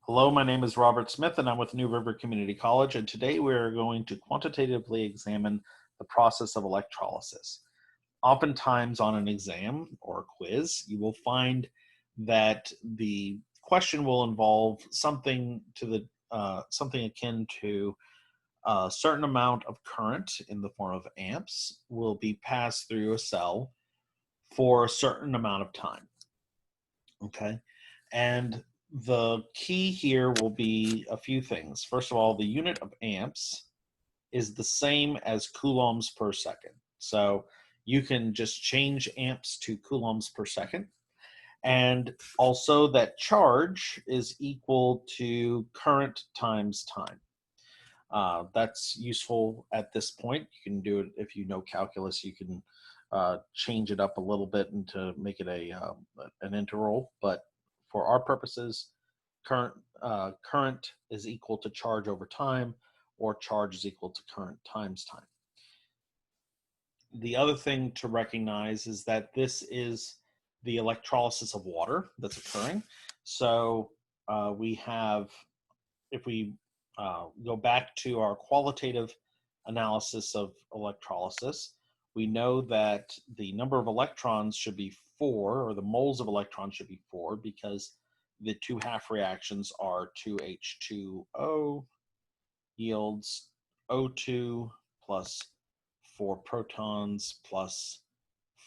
Hello, my name is Robert Smith and I'm with New River Community College, and today we're going to quantitatively examine the process of electrolysis. Oftentimes on an exam or a quiz, you will find that the question will involve something something akin to a certain amount of current in the form of amps will be passed through a cell for a certain amount of time. Okay. And the key here will be a few things. First of all, the unit of amps is the same as coulombs per second. So you can just change amps to coulombs per second. And also that charge is equal to current times time. That's useful at this point. You can do it if you know calculus. You can change it up a little bit and to make it an integral. But for our purposes, current is equal to charge over time, or charge is equal to current times time. The other thing to recognize is that this is the electrolysis of water that's occurring. So we have, if we go back to our qualitative analysis of electrolysis, we know that the number of electrons should be 4, or the moles of electrons should be 4, because the two half reactions are 2H2O yields O2 plus 4 protons plus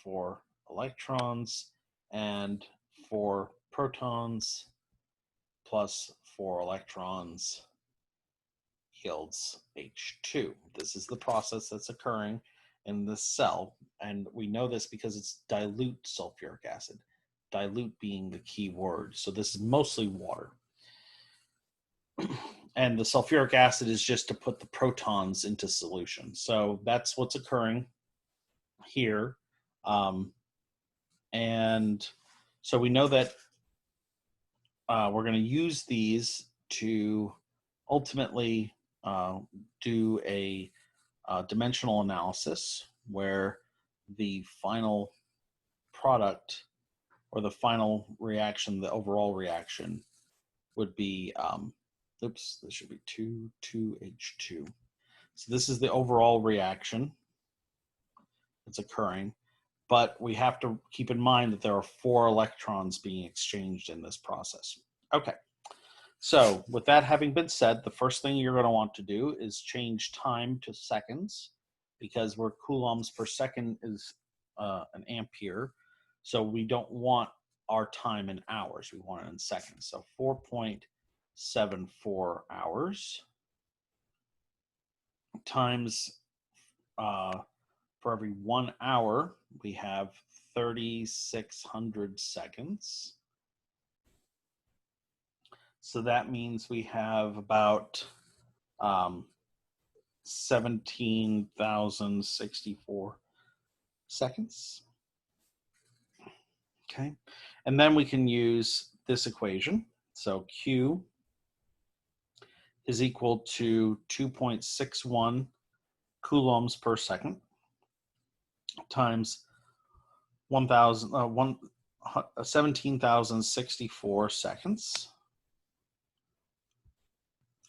4 electrons, and 4 protons plus 4 electrons yields H2. This is the process that's occurring in this cell, and we know this because it's dilute sulfuric acid, dilute being the key word. So this is mostly water. And the sulfuric acid is just to put the protons into solution. So that's what's occurring here. And so we know that we're going to use these to ultimately do a dimensional analysis where the final product, or the final reaction, the overall reaction, would be, this should be 2H2. So this is the overall reaction that's occurring, but we have to keep in mind that there are 4 electrons being exchanged in this process. Okay. So with that having been said, the first thing you're going to want to do is change time to seconds, because where coulombs per second is an ampere. So we don't want our time in hours. We want it in seconds. So 4.74 hours times, for every 1 hour, we have 3,600 seconds. So that means we have about 17,064 seconds. Okay, and then we can use this equation. So Q is equal to 2.61 coulombs per second times 17,064 seconds.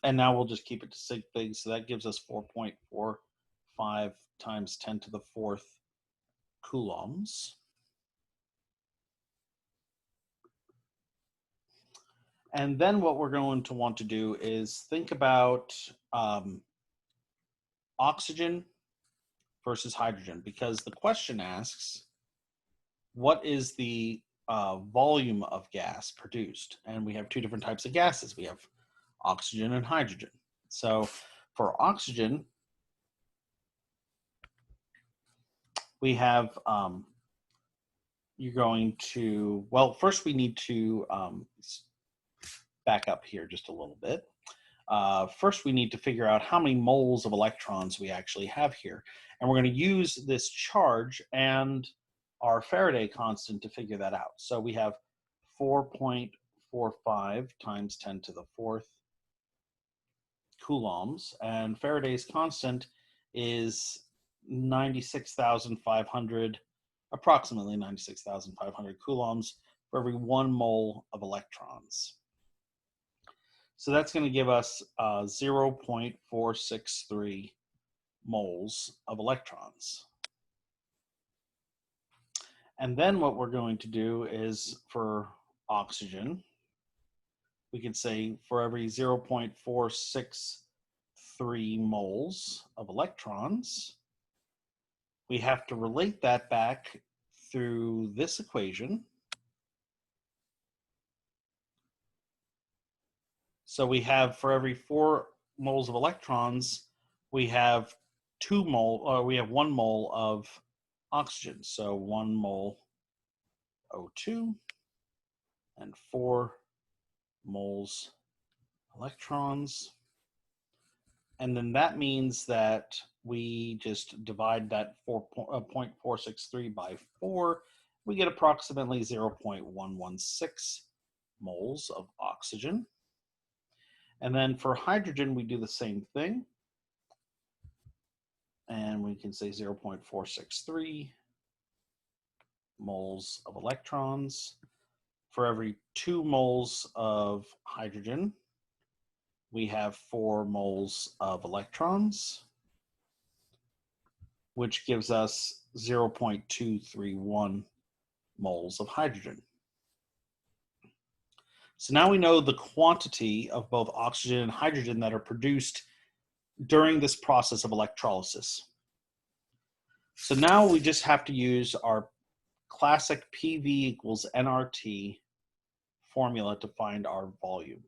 And now we'll just keep it to sig fig, so that gives us 4.45 times 10 to the 4th coulombs. And then what we're going to want to do is think about oxygen versus hydrogen, because the question asks, what is the volume of gas produced? And we have 2 different types of gases. We have oxygen and hydrogen. So for oxygen, we have, you're going to, well, first we need to back up here just a little bit. First, we need to figure out how many moles of electrons we actually have here. And we're going to use this charge and our Faraday constant to figure that out. So we have 4.45 times 10 to the 4th coulombs, and Faraday's constant is 96,500, approximately 96,500 coulombs for every 1 mole of electrons. So that's going to give us 0.463 moles of electrons. And then what we're going to do is for oxygen, we can say for every 0.463 moles of electrons, we have to relate that back through this equation. So we have for every 4 moles of electrons, we have 1 mole of oxygen. So 1 mole O2 and 4 moles electrons. And then that means that we just divide that 0.463 by 4. We get approximately 0.116 moles of oxygen. And then for hydrogen, we do the same thing. And we can say 0.463 moles of electrons. For every 2 moles of hydrogen, we have 4 moles of electrons, which gives us 0.231 moles of hydrogen. So now we know the quantity of both oxygen and hydrogen that are produced during this process of electrolysis. So now we just have to use our classic PV equals nRT formula to find our volume.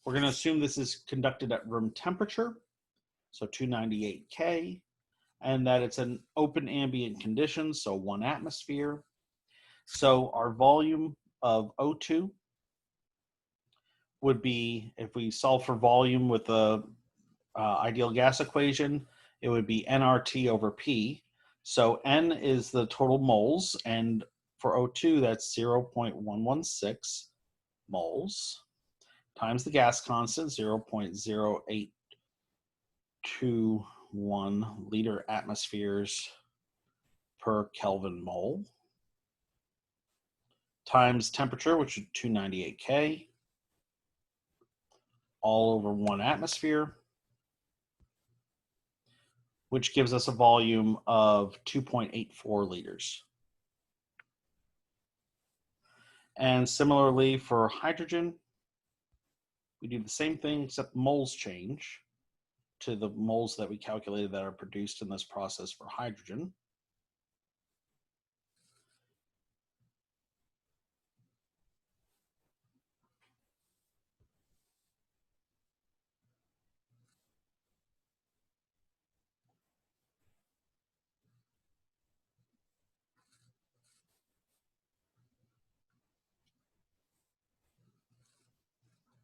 We're going to assume this is conducted at room temperature, so 298 K, and that it's an open ambient condition, so 1 atmosphere. So our volume of O2 would be, if we solve for volume with the ideal gas equation, it would be nRT over P. So N is the total moles, and for O2, that's 0.116 moles, times the gas constant, 0.0821 liter atmospheres per Kelvin mole, times temperature, which is 298 K, all over 1 atmosphere, which gives us a volume of 2.84 liters. And similarly for hydrogen, we do the same thing except moles change to the moles that we calculated that are produced in this process for hydrogen.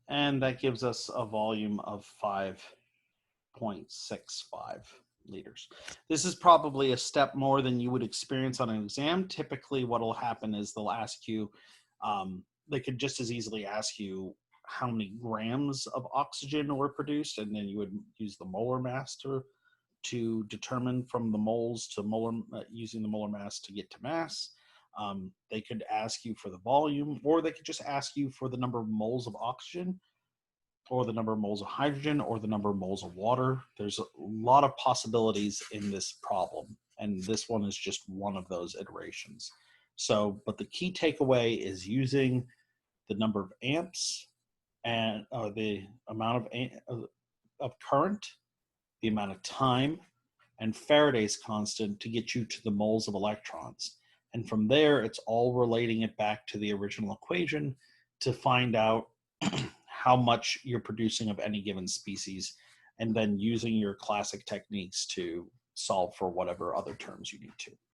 And that gives us a volume of 5.65 liters. This is probably a step more than you would experience on an exam. Typically what will happen is they'll ask you, they could just as easily ask you how many grams of oxygen were produced, and then you would use the molar mass to determine from the moles to molar, using the molar mass to get to mass. They could ask you for the volume, or they could just ask you for the number of moles of oxygen, or the number of moles of hydrogen, or the number of moles of water. There's a lot of possibilities in this problem, and this one is just one of those iterations. So, but the key takeaway is using the number of amps and the amount of current, the amount of time, and Faraday's constant to get you to the moles of electrons. And from there, it's all relating it back to the original equation to find out how much you're producing of any given species, and then using your classic techniques to solve for whatever other terms you need to.